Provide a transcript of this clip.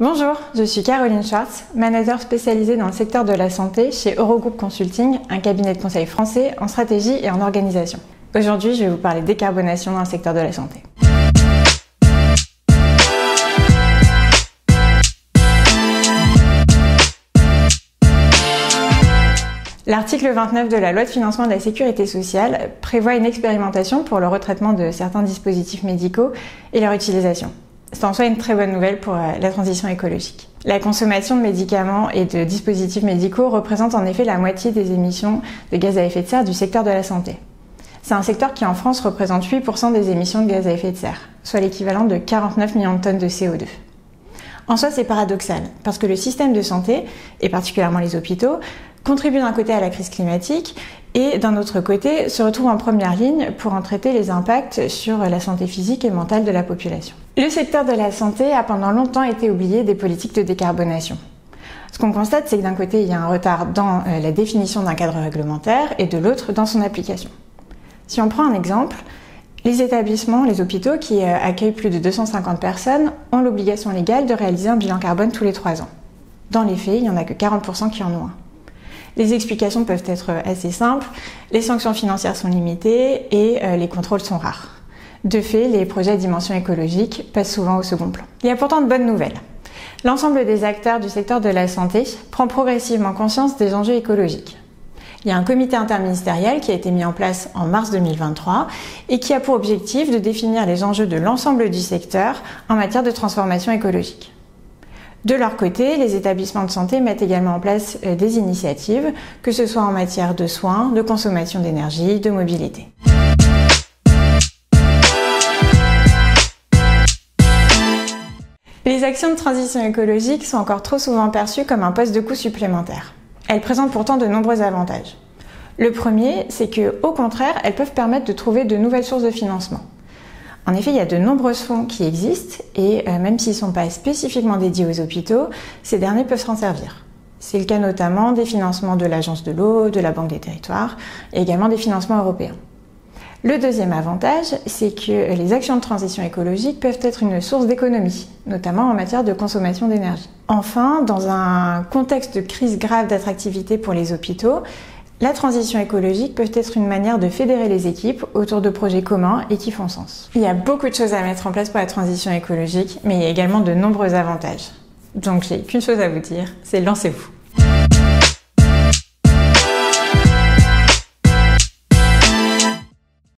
Bonjour, je suis Caroline Schwartz, manager spécialisée dans le secteur de la santé chez Eurogroup Consulting, un cabinet de conseil français en stratégie et en organisation. Aujourd'hui, je vais vous parler de décarbonation dans le secteur de la santé. L'article 29 de la loi de financement de la sécurité sociale prévoit une expérimentation pour le retraitement de certains dispositifs médicaux et leur utilisation. C'est en soi une très bonne nouvelle pour la transition écologique. La consommation de médicaments et de dispositifs médicaux représente en effet la moitié des émissions de gaz à effet de serre du secteur de la santé. C'est un secteur qui en France représente 8% des émissions de gaz à effet de serre, soit l'équivalent de 49 millions de tonnes de CO2. En soi, c'est paradoxal, parce que le système de santé, et particulièrement les hôpitaux, contribue d'un côté à la crise climatique et d'un autre côté se retrouve en première ligne pour en traiter les impacts sur la santé physique et mentale de la population. Le secteur de la santé a pendant longtemps été oublié des politiques de décarbonation. Ce qu'on constate, c'est que d'un côté, il y a un retard dans la définition d'un cadre réglementaire et de l'autre dans son application. Si on prend un exemple, les établissements, les hôpitaux qui accueillent plus de 250 personnes ont l'obligation légale de réaliser un bilan carbone tous les 3 ans. Dans les faits, il n'y en a que 40% qui en ont un. Les explications peuvent être assez simples, les sanctions financières sont limitées et les contrôles sont rares. De fait, les projets à dimension écologique passent souvent au second plan. Il y a pourtant de bonnes nouvelles. L'ensemble des acteurs du secteur de la santé prend progressivement conscience des enjeux écologiques. Il y a un comité interministériel qui a été mis en place en mars 2023 et qui a pour objectif de définir les enjeux de l'ensemble du secteur en matière de transformation écologique. De leur côté, les établissements de santé mettent également en place des initiatives, que ce soit en matière de soins, de consommation d'énergie, de mobilité. Les actions de transition écologique sont encore trop souvent perçues comme un poste de coût supplémentaire. Elles présentent pourtant de nombreux avantages. Le premier, c'est que, au contraire, elles peuvent permettre de trouver de nouvelles sources de financement. En effet, il y a de nombreux fonds qui existent et même s'ils ne sont pas spécifiquement dédiés aux hôpitaux, ces derniers peuvent s'en servir. C'est le cas notamment des financements de l'Agence de l'eau, de la Banque des territoires et également des financements européens. Le deuxième avantage, c'est que les actions de transition écologique peuvent être une source d'économie, notamment en matière de consommation d'énergie. Enfin, dans un contexte de crise grave d'attractivité pour les hôpitaux, la transition écologique peut être une manière de fédérer les équipes autour de projets communs et qui font sens. Il y a beaucoup de choses à mettre en place pour la transition écologique, mais il y a également de nombreux avantages. Donc j'ai qu'une chose à vous dire, c'est lancez-vous.